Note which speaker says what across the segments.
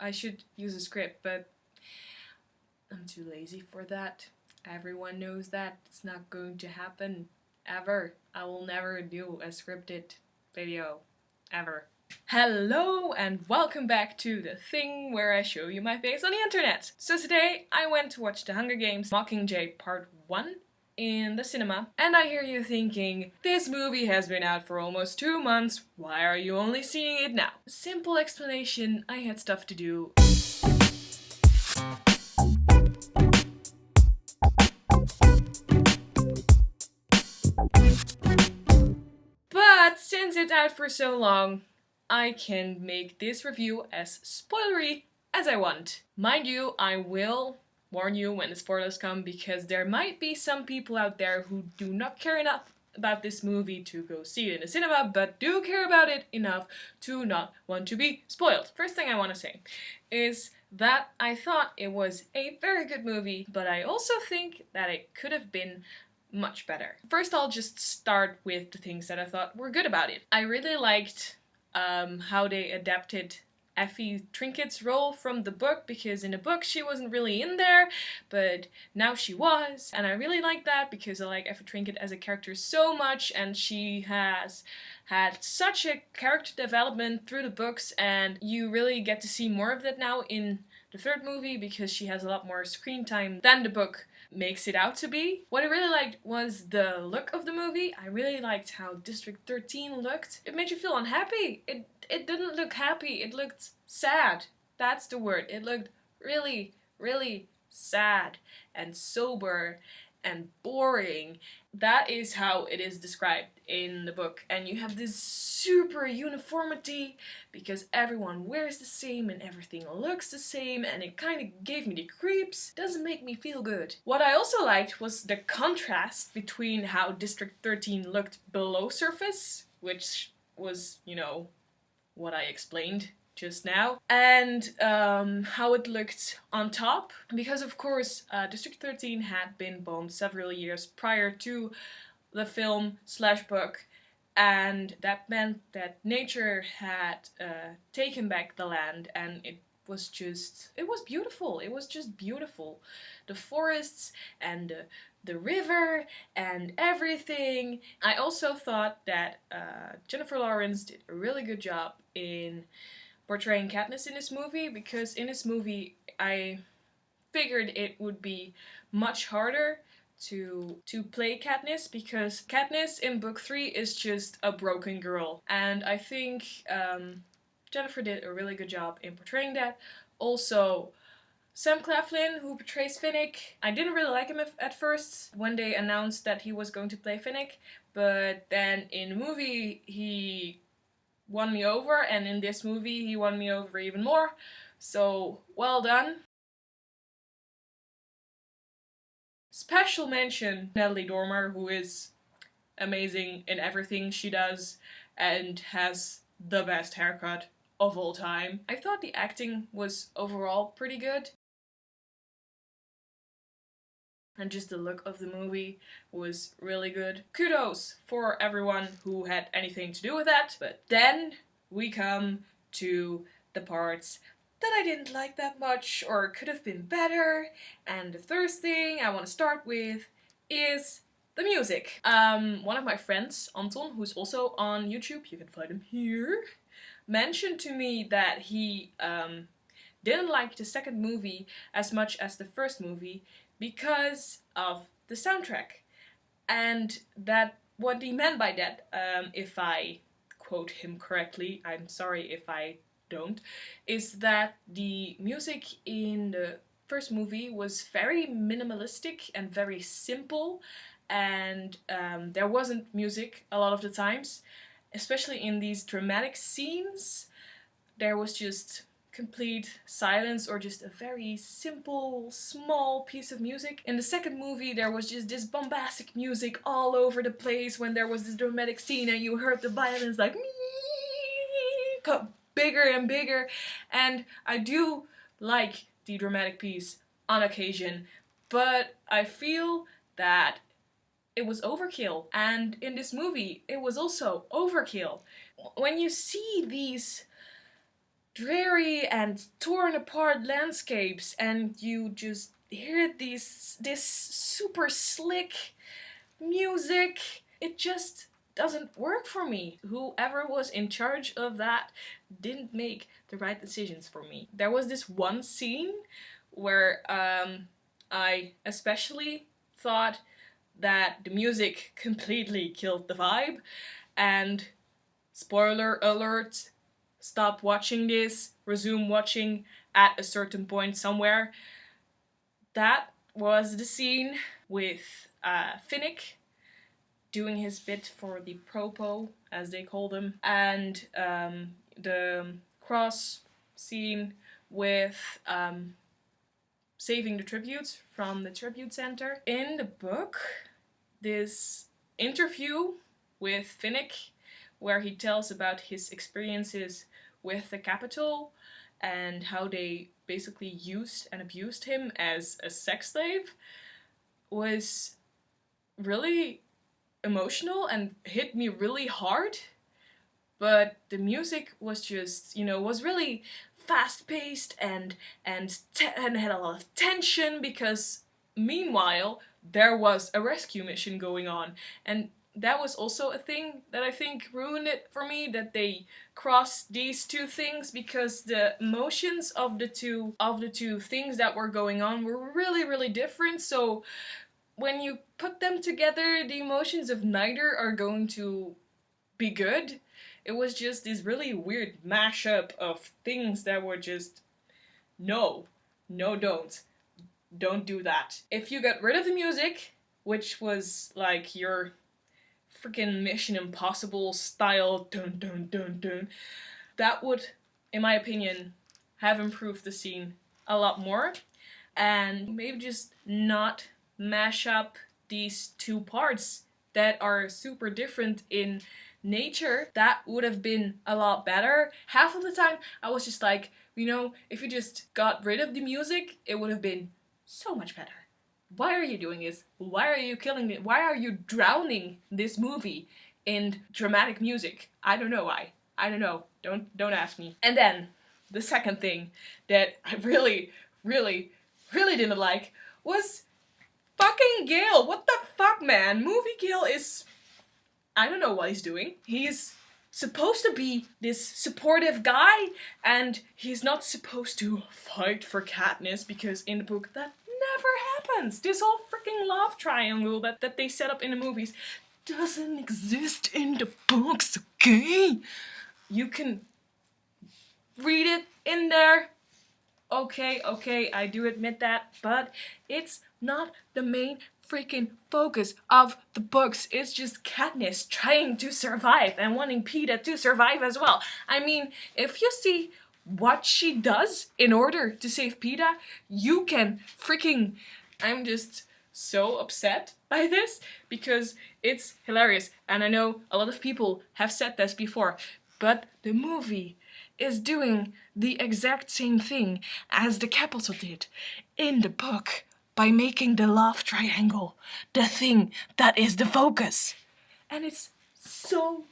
Speaker 1: I should use a script, but I'm too lazy for that. Everyone knows that. It's not going to happen. Ever. I will never do a scripted video. Ever. Hello and welcome back to the thing where I show you my face on the internet. So today I went to watch The Hunger Games Mockingjay Part 1 in the cinema, and I hear you thinking, this movie has been out for almost 2 months, why are you only seeing it now? Simple explanation, I had stuff to do. But since it's out for so long, I can make this review as spoilery as I want. Mind you, I will warn you when the spoilers come because there might be some people out there who do not care enough about this movie to go see it in the cinema, but do care about it enough to not want to be spoiled. First thing I want to say is that I thought it was a very good movie, but I also think that it could have been much better. First, I'll just start with the things that I thought were good about it. I really liked how they adapted Effie Trinket's role from the book, because in the book she wasn't really in there, but now she was, and I really like that because I like Effie Trinket as a character so much, and she has had such a character development through the books, and you really get to see more of that now in the third movie because she has a lot more screen time than the book makes it out to be. What I really liked was the look of the movie. I really liked how District 13 looked. It made you feel unhappy. It didn't look happy, it looked sad. That's the word. It looked really, really sad and sober and boring. That is how it is described in the book. And you have this super uniformity because everyone wears the same and everything looks the same, and it kind of gave me the creeps. Doesn't make me feel good. What I also liked was the contrast between how District 13 looked below surface, which was, you know, what I explained just now, and how it looked on top, because of course District 13 had been bombed several years prior to the film slash book, and that meant that nature had taken back the land, and it was beautiful. It was just beautiful. The forests and the river and everything. I also thought that Jennifer Lawrence did a really good job in portraying Katniss in this movie, because in this movie I figured it would be much harder to play Katniss, because Katniss in book 3 is just a broken girl, and I think Jennifer did a really good job in portraying that. Also, Sam Claflin, who portrays Finnick, I didn't really like him at first when they announced that he was going to play Finnick, but then in the movie he won me over, and in this movie he won me over even more, so well done. Special mention Natalie Dormer, who is amazing in everything she does and has the best haircut of all time. I thought the acting was overall pretty good, and just the look of the movie was really good. Kudos for everyone who had anything to do with that. But then we come to the parts that I didn't like that much or could have been better. And the first thing I want to start with is the music. One of my friends, Anton, who's also on YouTube, you can find him here, mentioned to me that he didn't like the second movie as much as the first movie because of the soundtrack. And that, what he meant by that, if I quote him correctly, I'm sorry if I don't, is that the music in the first movie was very minimalistic and very simple, and there wasn't music a lot of the times, especially in these dramatic scenes. There was just complete silence or just a very simple, small piece of music. In the second movie there was just this bombastic music all over the place when there was this dramatic scene, and you heard the violins like got bigger and bigger, and I do like the dramatic piece on occasion, but I feel that it was overkill, and in this movie it was also overkill. When you see these dreary and torn apart landscapes, and you just hear this super slick music. It just doesn't work for me. Whoever was in charge of that didn't make the right decisions for me. There was this one scene where I especially thought that the music completely killed the vibe, and spoiler alert, stop watching this, resume watching at a certain point somewhere. That was the scene with Finnick doing his bit for the Propo, as they call them, and the cross scene with saving the tributes from the tribute center. In the book, this interview with Finnick, where he tells about his experiences with the Capitol and how they basically used and abused him as a sex slave, was really emotional and hit me really hard. But the music was just, was really fast-paced and had a lot of tension, because meanwhile there was a rescue mission going on, and that was also a thing that I think ruined it for me, that they crossed these two things, because the emotions of the two things that were going on were really, really different. So when you put them together, the emotions of neither are going to be good. It was just this really weird mashup of things that were just, no, don't do that. If you got rid of the music, which was like your freaking Mission Impossible style dun dun dun dun, that would, in my opinion, have improved the scene a lot more. And maybe just not mash up these two parts that are super different in nature. That would have been a lot better. Half of the time I was just like, if you just got rid of the music, it would have been so much better. Why are you doing this? Why are you killing it? Why are you drowning this movie in dramatic music? I don't know why. I don't know. Don't ask me. And then the second thing that I really, really, really didn't like was fucking Gale. What the fuck, man? Movie Gale is, I don't know what he's doing. He's supposed to be this supportive guy, and he's not supposed to fight for Katniss, because in the book that never happens. This whole freaking love triangle that they set up in the movies doesn't exist in the books, okay? You can read it in there. Okay, I do admit that, but it's not the main freaking focus of the books. It's just Katniss trying to survive and wanting Peeta to survive as well. I mean, if you see what she does in order to save Peeta, you can freaking... I'm just so upset by this, because it's hilarious. And I know a lot of people have said this before, but the movie is doing the exact same thing as the Capitol did in the book, by making the love triangle the thing that is the focus. And it's so...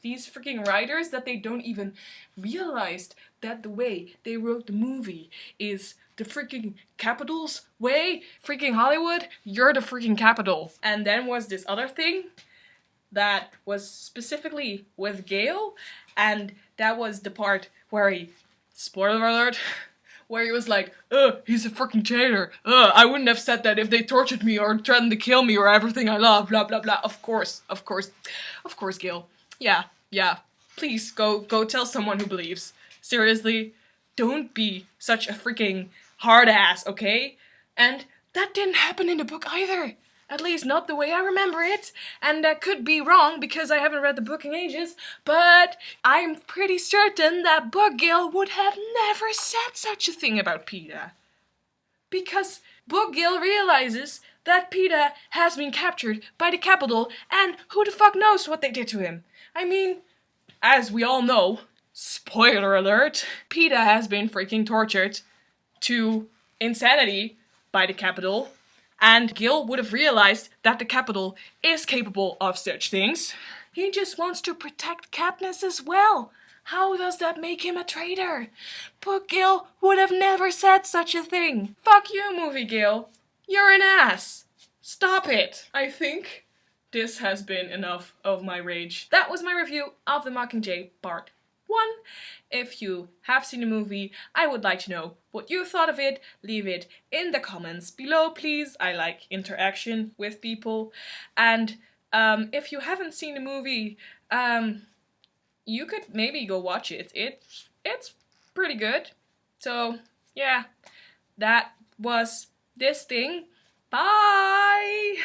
Speaker 1: These freaking writers, that they don't even realize that the way they wrote the movie is the freaking Capitol's way. Freaking Hollywood, you're the freaking Capitol. And then was this other thing that was specifically with Gale, and that was the part where he, spoiler alert, where he was like, he's a freaking traitor. I wouldn't have said that if they tortured me or threatened to kill me or everything I love, blah blah blah. Of course, Gale. Yeah. Please go tell someone who believes. Seriously, don't be such a freaking hard ass, okay? And that didn't happen in the book either. At least not the way I remember it. And that could be wrong, because I haven't read the book in ages, but I'm pretty certain that Book Gale would have never said such a thing about Peeta. Because Book Gale realizes that Peeta has been captured by the Capitol, and who the fuck knows what they did to him. I mean, as we all know, spoiler alert, Peeta has been freaking tortured to insanity by the Capitol, and Gil would have realized that the Capitol is capable of such things. He just wants to protect Katniss as well. How does that make him a traitor? But Gil would have never said such a thing. Fuck you, movie Gil. You're an ass. Stop it. I think this has been enough of my rage. That was my review of The Mockingjay Part 1. If you have seen the movie, I would like to know what you thought of it. Leave it in the comments below, please. I like interaction with people. And if you haven't seen the movie, you could maybe go watch it. It's pretty good. So yeah, that was this thing. Bye!